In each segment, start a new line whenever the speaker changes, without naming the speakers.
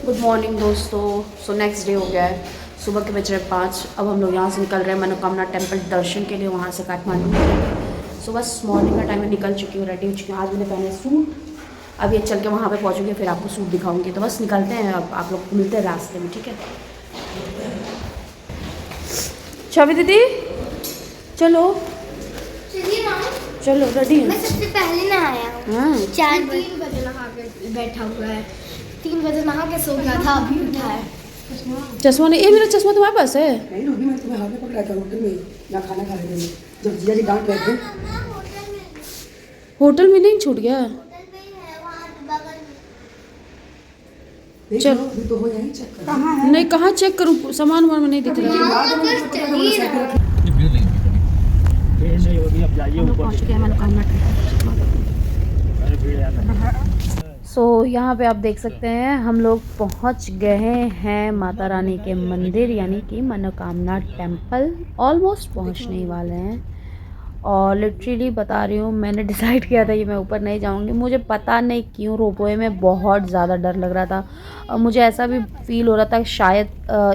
Good morning दोस्तों। So next day हो गया है, सुबह के बज रहे 5। अब हम लोग यहाँ से निकल रहे हैं मनोकामना टेम्पल दर्शन के लिए, वहाँ से काठमांडू में। सो बस मॉर्निंग का टाइम में निकल चुकी हूँ, रेडी हो चुकी हूँ। आज मैंने पहने सूट, अब ये चल के वहाँ पे पहुँचूँगी, फिर आपको सूट दिखाऊंगी। तो बस निकलते हैं, अब आप लोग मिलते हैं रास्ते में, ठीक है। छवि दीदी चलो चलो, रेडी है।
मैं सबसे पहले नहाया हूँ।
हाँ
3 बजे नहा के बैठा हुआ है, 3 बजे नहा के सो गया था, अभी उठा है।
चश्मा नहीं, मेरा चश्मा तुम्हारे पास है?
नहीं रोगी, मैं तुम्हें हाथ में पकड़ा था होटल में, यहाँ खाना खा रहे थे जब जिया जी डांट रहे थे।
होटल में नहीं छूट गया?
चलो तो हो जाए, चेक कर।
नहीं, कहाँ चेक करूँ, सामान वामान में नहीं दिख रहा है। सो यहाँ पे आप देख सकते हैं हम लोग पहुँच गए हैं माता रानी के मंदिर यानी कि मनोकामना टेम्पल। ऑलमोस्ट पहुँचने ही वाले हैं और लिटरली बता रही हूँ, मैंने डिसाइड किया था कि मैं ऊपर नहीं जाऊँगी। मुझे पता नहीं क्यों रोपवे में बहुत ज़्यादा डर लग रहा था और मुझे ऐसा भी फील हो रहा था कि शायद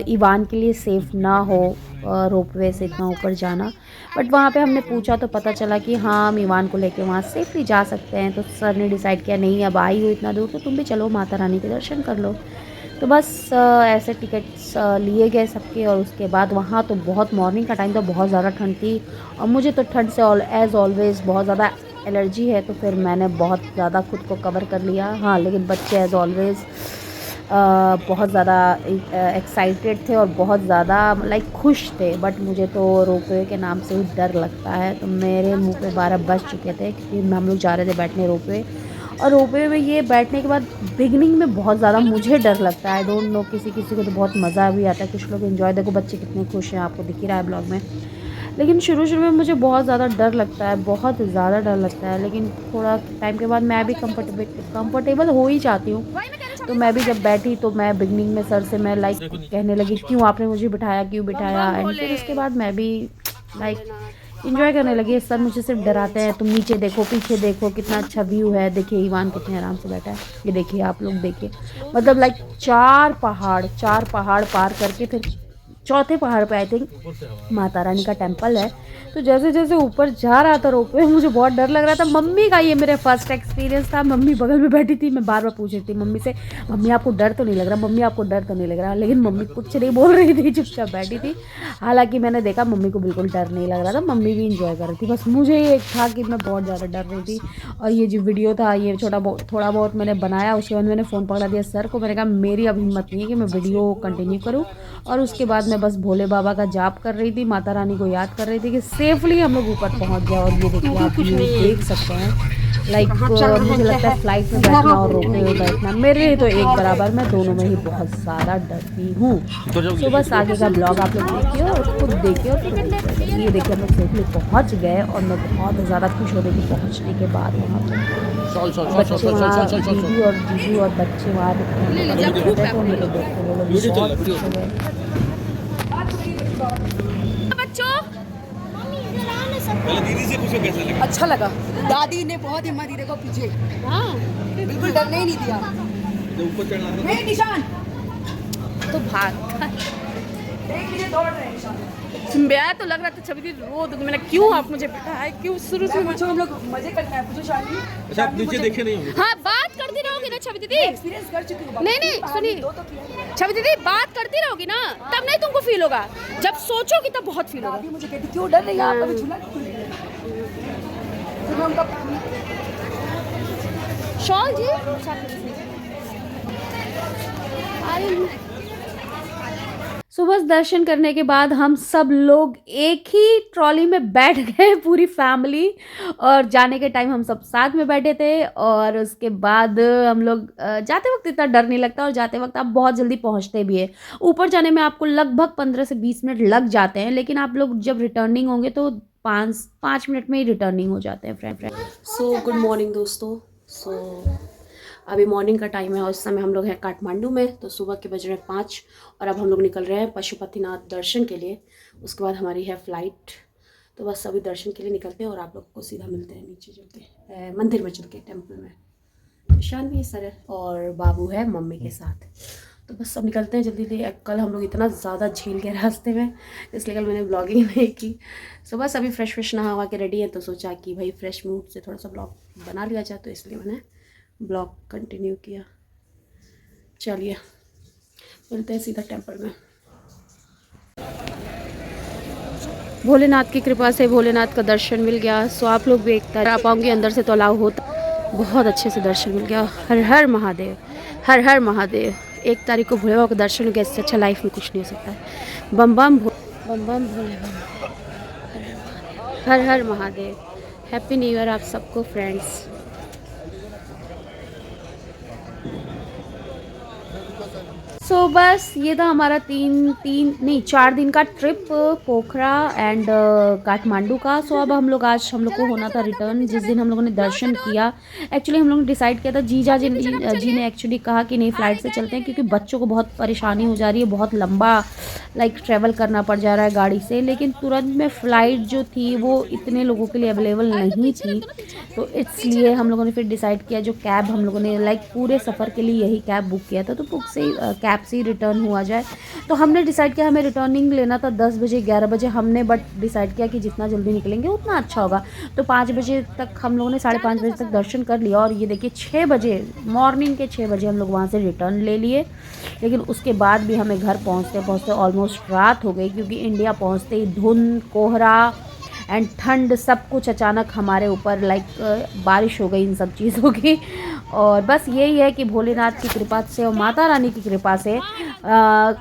इवान के लिए सेफ़ ना हो रोपवे से इतना ऊपर जाना। बट वहाँ पे हमने पूछा तो पता चला कि हाँ, हम इवान को लेके वहाँ सेफली जा सकते हैं। तो सर ने डिसाइड किया, नहीं अब आई हो इतना दूर तो तुम भी चलो, माता रानी के दर्शन कर लो। तो बस ऐसे टिकट्स लिए गए सबके। और उसके बाद वहाँ तो बहुत मॉर्निंग का टाइम था, बहुत ज़्यादा ठंड थी और मुझे तो ठंड से एज़ ऑलवेज़ बहुत ज़्यादा एलर्जी है, तो फिर मैंने बहुत ज़्यादा खुद को कवर कर लिया। हाँ, लेकिन बच्चे एज़ ऑलवेज़ बहुत ज़्यादा एक्साइटेड थे और बहुत ज़्यादा लाइक खुश थे। बट मुझे तो रोपवे के नाम से ही डर लगता है, तो मेरे मुंह पे 12 बज चुके थे क्योंकि हम लोग जा रहे थे बैठने रोपवे। और रोपवे में ये बैठने के बाद बिगनिंग में बहुत ज़्यादा मुझे डर लगता है। आई डोंट नो, किसी किसी को तो बहुत मज़ा भी आता है, कुछ लोग एंजॉय, देखो बच्चे कितने खुश हैं, आपको दिख ही रहा है ब्लॉग में। लेकिन शुरू में मुझे बहुत ज़्यादा डर लगता है, बहुत ज़्यादा डर लगता है। लेकिन थोड़ा टाइम के बाद मैं भी कंफर्टेबल हो ही जाती हूँ। तो मैं भी जब बैठी तो मैं बिगनिंग में सर से मैं लाइक कहने लगी, क्यों आपने मुझे बिठाया, क्यों बिठाया। एंड फिर उसके बाद मैं भी लाइक इंजॉय करने लगी। सर मुझे सिर्फ डराते हैं, तुम नीचे देखो, पीछे देखो, कितना अच्छा व्यू है, देखिए इवान कितने आराम से बैठा है, ये देखिए आप लोग देखिए। मतलब लाइक 4 पहाड़ पार करके फिर चौथे पहाड़ पे आई थिंक माता रानी का टेम्पल है। तो जैसे जैसे ऊपर जा रहा था रोपवे, मुझे बहुत डर लग रहा था। मम्मी का ये मेरे फर्स्ट एक्सपीरियंस था। मम्मी बगल में बैठी थी, मैं बार बार पूछ रही थी मम्मी से, मम्मी आपको डर तो नहीं लग रहा, मम्मी आपको डर तो नहीं लग रहा। लेकिन मम्मी कुछ नहीं बोल रही थी, चुपचाप बैठी थी। हालांकि मैंने देखा मम्मी को बिल्कुल डर नहीं लग रहा था, मम्मी भी इंजॉय कर रही थी। बस मुझे ये था कि मैं बहुत ज़्यादा डर रही थी। और ये जो वीडियो था ये थोड़ा बहुत मैंने बनाया, उसके बाद मैंने फ़ोन पकड़ा दिया सर को। मैंने कहा मेरी अब हिम्मत नहीं है कि मैं वीडियो कंटिन्यू करूँ। और उसके बाद मैं बस भोले बाबा का जाप कर रही थी, माता रानी को याद कर रही थी कि सेफली हम लोग ऊपर पहुंच जाए। और ये देखिए आप ये देख सकते हैं लाइक मुझे लगता है फ्लाइट में बैठना और रोपवे में बैठना मेरे लिए तो एक बराबर, मैं दोनों में ही बहुत ज़्यादा डरती हूँ। तो बस आगे का ब्लॉग आप लोग देखिए और खुद देखिए और खुद ये देखिए हम लोग सेफली पहुँच गए। और मैं बहुत ज़्यादा खुश हो रही थी पहुँचने के बाद। वहाँ पर बच्चे वहाँ दीदी और बच्चे वहाँ तो मेरे देखते वो लोग बहुत खुश हो गए।
दीदी से पूछो कैसा लगा।
अच्छा लगा, दादी ने बहुत हिम्मत दी, देखो पीछे। हाँ बिल्कुल डरने ही नहीं दिया।
ऊपर चढ़ना
नहीं निशान
तो भाग
दौड़ रहे हैं निशान।
मैं तो लग रहा था छवि दी रो दूंगी। मैंने क्यों आप मुझे बिठाया, क्यों शुरू से
पूछो, हम लोग मजे करते हैं, पूछो शादी।
अच्छा आप नीचे देखे नहीं होंगे।
हाँ बात करती रहोगी ना छवि दीदी,
एक्सपीरियंस कर चुकी हूँ।
नहीं सुनिए छवि दीदी, बात करती रहोगी ना तब नहीं तुमको फील होगा, जब सोचोगी तब बहुत फील होगा।
दादी मुझे कहती क्यों डर रही है आप, कभी झूला फिर मैं उनका
शॉल जी सुबह दर्शन करने के बाद हम सब लोग एक ही ट्रॉली में बैठ गए, पूरी फैमिली। और जाने के टाइम हम सब साथ में बैठे थे। और उसके बाद हम लोग जाते वक्त इतना डर नहीं लगता और जाते वक्त आप बहुत जल्दी पहुंचते भी है। ऊपर जाने में आपको लगभग 15 से 20 मिनट लग जाते हैं, लेकिन आप लोग जब रिटर्निंग होंगे तो 5 मिनट में ही रिटर्निंग हो जाते हैं फ्रेंड। सो गुड मॉर्निंग दोस्तों। अभी मॉर्निंग का टाइम है और इस समय हम लोग हैं काठमांडू में। तो सुबह के बज रहे हैं 5 और अब हम लोग निकल रहे हैं पशुपतिनाथ दर्शन के लिए। उसके बाद हमारी है फ़्लाइट। तो बस अभी दर्शन के लिए निकलते हैं और आप लोग को सीधा मिलते हैं नीचे चल के मंदिर में चल के टेम्पल में। ईशान भी सर है और बाबू है मम्मी के साथ। तो बस अब निकलते हैं जल्दी से। कल हम लोग इतना ज़्यादा झेल गए रास्ते में, इसलिए कल मैंने ब्लॉगिंग नहीं की। सो बस अभी फ्रेश नहा हुआ के रेडी है, तो सोचा कि भाई फ्रेश मूड से थोड़ा सा ब्लॉग बना लिया जाए, तो इसलिए मैंने ब्लॉग कंटिन्यू किया। चलिए मिलते हैं सीधा टेम्पल में। भोलेनाथ की कृपा से भोलेनाथ का दर्शन मिल गया। सो आप लोग भी एक तरह आ पाऊँगी, अंदर से तो अलाउ होता, बहुत अच्छे से दर्शन मिल गया। हर हर महादेव, हर हर महादेव। 1 तारीख को भोले बाबा का दर्शन हो गया, इससे अच्छा लाइफ में कुछ नहीं हो सकता है। बम बम बम बम भोले बाबा, हर हर महादेव। हैप्पी न्यू ईयर आप सबको फ्रेंड्स। सो बस ये था हमारा 4 दिन का ट्रिप पोखरा एंड काठमांडू का। सो अब हम लोग को होना था रिटर्न। जिस दिन हम लोगों ने दर्शन किया, एक्चुअली हम लोगों ने डिसाइड किया था, जीजा जी ने एक्चुअली कहा कि नहीं फ़्लाइट से चलते हैं, क्योंकि बच्चों को बहुत परेशानी हो जा रही है, बहुत लंबा ट्रैवल करना पड़ जा रहा है गाड़ी से। लेकिन तुरंत में फ़्लाइट जो थी वो इतने लोगों के लिए अवेलेबल नहीं थी, तो इसलिए हम लोगों ने फिर डिसाइड किया, जो कैब हम लोगों ने पूरे सफ़र के लिए यही कैब बुक किया था, तो बुक से कैब से ही रिटर्न हुआ जाए। तो हमने डिसाइड किया, हमें रिटर्निंग लेना था 10 बजे 11 बजे हमने, बट डिसाइड किया कि जितना जल्दी निकलेंगे उतना अच्छा होगा। तो 5 बजे तक हम लोगों ने 5:30 बजे तक दर्शन कर लिया, और ये देखिए 6 बजे मॉर्निंग के 6 बजे हम लोग वहाँ से रिटर्न ले लिए। लेकिन उसके बाद भी हमें घर पहुँचते ऑलमोस्ट रात हो गई, क्योंकि इंडिया पहुँचते ही धुंध, कोहरा एंड ठंड सब कुछ अचानक हमारे ऊपर बारिश हो गई इन सब चीज़ों की। और बस यही है कि भोलेनाथ की कृपा से और माता रानी की कृपा से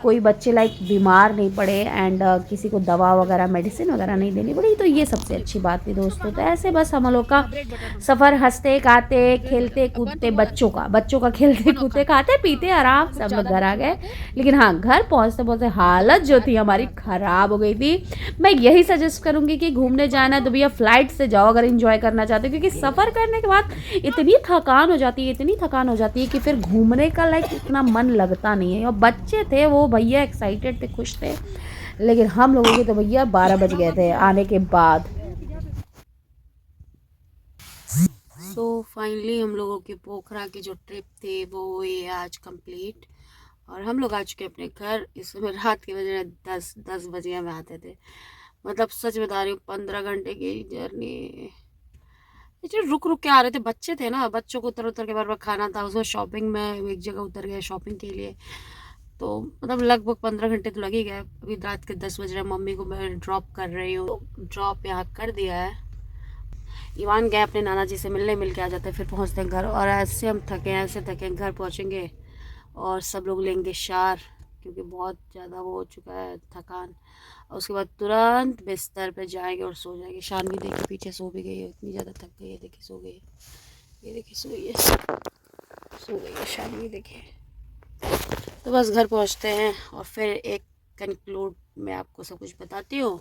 कोई बच्चे बीमार नहीं पड़े, एंड किसी को दवा वगैरह मेडिसिन वगैरह नहीं देनी पड़ी, तो ये सबसे अच्छी बात थी दोस्तों। तो ऐसे बस हम लोग का सफ़र हंसते गाते खेलते कूदते, बच्चों का खेलते कूदते खाते पीते आराम से हम लोग घर आ गए। लेकिन हाँ, घर पहुँचते हालत जो थी हमारी ख़राब हो गई थी। मैं यही सजेस्ट करूँगी कि घूमने जाना है तो भैया फ़्लाइट से जाओ अगर एंजॉय करना चाहते हो, क्योंकि सफ़र करने के बाद इतनी थकान हो जाती है कि फिर घूमने का इतना मन लगता नहीं है। और बच्चे थे वो भैया एक्साइटेड थे, खुश थे, लेकिन हम लोगों के तो भैया 12 बज गए थे आने के बाद। सो फाइनली हम लोगों की पोखरा की जो ट्रिप थी वो हुई आज कंप्लीट, और हम लोग आ चुके अपने घर। इस समय रात के बजे 10 बजे हमें आते थे, मतलब सच बता रही हूँ 15 घंटे की जर्नी। रुक के आ रहे थे, बच्चे थे ना, बच्चों को उतर के बार खाना था, उसमें शॉपिंग में एक जगह उतर गए शॉपिंग के लिए, तो मतलब लगभग 15 घंटे तो लग ही गए। अभी रात के 10 बज रहे, मम्मी को मैं ड्रॉप कर रही हूँ, ड्रॉप यहाँ कर दिया है। इवान गए अपने नाना जी से मिल के आ जाते हैं, फिर पहुँचते हैं घर। और ऐसे हम थके घर पहुँचेंगे और सब लोग लेंगे शार, क्योंकि बहुत ज़्यादा वो हो चुका है थकान। और उसके बाद तुरंत बिस्तर पे जाएंगे और सो जाएंगे। शानवी देखिए पीछे सो भी गई है, इतनी ज़्यादा थक गई है, देखिए सो गई है, ये देखिए सो गई है शानवी देखिए। तो बस घर पहुंचते हैं और फिर एक कंक्लूड मैं आपको सब कुछ बताती हूँ,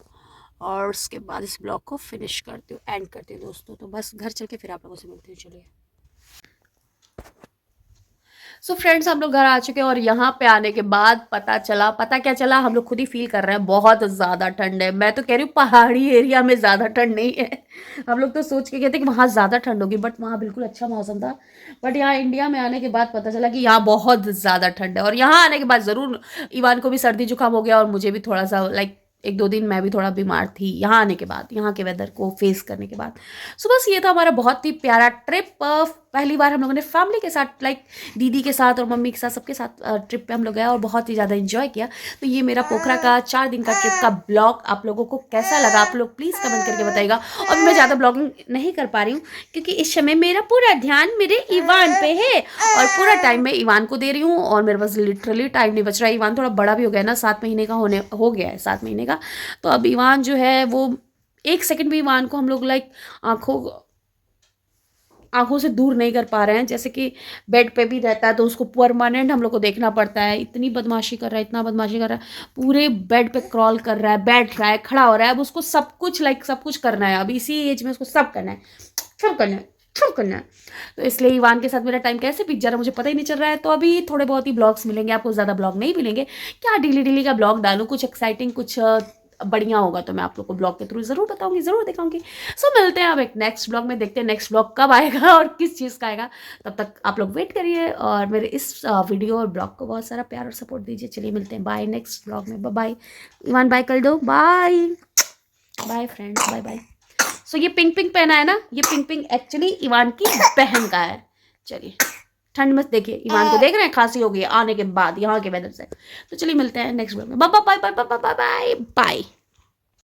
और उसके बाद इस ब्लॉग को फिनिश करती हूँ, एंड करती हूँ दोस्तों। तो बस घर चल के फिर आप लोगों से मिलती हूँ, चलिए। सो फ्रेंड्स, हम लोग घर आ चुके हैं, और यहाँ पे आने के बाद पता क्या चला, हम लोग खुद ही फील कर रहे हैं बहुत ज़्यादा ठंड है। मैं तो कह रही हूँ पहाड़ी एरिया में ज़्यादा ठंड नहीं है। हम लोग तो सोच के गए थे कि वहाँ ज़्यादा ठंड होगी, बट वहाँ बिल्कुल अच्छा मौसम था। बट यहाँ इंडिया में आने के बाद पता चला कि यहाँ बहुत ज़्यादा ठंड है। और यहाँ आने के बाद ज़रूर इवान को भी सर्दी जुकाम हो गया, और मुझे भी थोड़ा सा 1-2 दिन मैं भी थोड़ा बीमार थी यहाँ आने के बाद, यहाँ के वेदर को फेस करने के बाद। सो बस ये था हमारा बहुत ही प्यारा ट्रिप। पहली बार हम लोगों ने फैमिली के साथ दीदी के साथ और मम्मी के साथ सबके साथ ट्रिप पे हम लोग गए, और बहुत ही ज़्यादा एंजॉय किया। तो ये मेरा पोखरा का 4 दिन का ट्रिप का ब्लॉग आप लोगों को कैसा लगा, आप लोग प्लीज़ कमेंट करके बताइएगा। और मैं ज़्यादा ब्लॉगिंग नहीं कर पा रही हूँ, क्योंकि इस समय मेरा पूरा ध्यान मेरे इवान पे है, और पूरा टाइम मैं इवान को दे रही हूँ, और मेरे पास लिटरली टाइम नहीं बच रहा है। इवान थोड़ा बड़ा भी हो गया ना, 7 महीने का हो गया है 7 महीने का। तो अब इवान जो है वो 1 सेकंड भी इवान को हम लोग आंखों से दूर नहीं कर पा रहे हैं। जैसे कि बेड पे भी रहता है तो उसको परमानेंट हम लोग को देखना पड़ता है। इतना बदमाशी कर रहा है, पूरे बेड पे क्रॉल कर रहा है, बैठ रहा है, खड़ा हो रहा है। अब उसको सब कुछ करना है। अब इसी एज में उसको सब करना है। तो इसलिए इवान के साथ मेरा टाइम कैसे बीत जा रहा है मुझे पता ही नहीं चल रहा है। तो अभी थोड़े बहुत ही ब्लॉग्स मिलेंगे आपको, ज़्यादा ब्लॉग नहीं मिलेंगे। क्या डेली का ब्लॉग डालूँ, कुछ एक्साइटिंग, कुछ बढ़िया होगा तो मैं आप लोग को ब्लॉग के थ्रू ज़रूर बताऊंगी, ज़रूर दिखाऊंगी। सो मिलते हैं अब एक नेक्स्ट ब्लॉग में, देखते हैं नेक्स्ट ब्लॉग कब आएगा और किस चीज़ का आएगा। तब तक आप लोग वेट करिए और मेरे इस वीडियो और ब्लॉग को बहुत सारा प्यार और सपोर्ट दीजिए। चलिए मिलते हैं, बाय नेक्स्ट ब्लॉग में। बाय ईवान, बाय कर दो, bye bye friends, bye bye. So ये पिंक पिंक पहना है ना, ये पिंक पिंक एक्चुअली ईवान की बहन का है। चलिए, ठंड में देखिए ईवान को देख रहे हैं, खांसी हो गई आने के बाद यहाँ के वेदर से। तो चलिए मिलते हैं नेक्स्ट ब्लॉग में। Bye bye bye bye bye bye bye bye.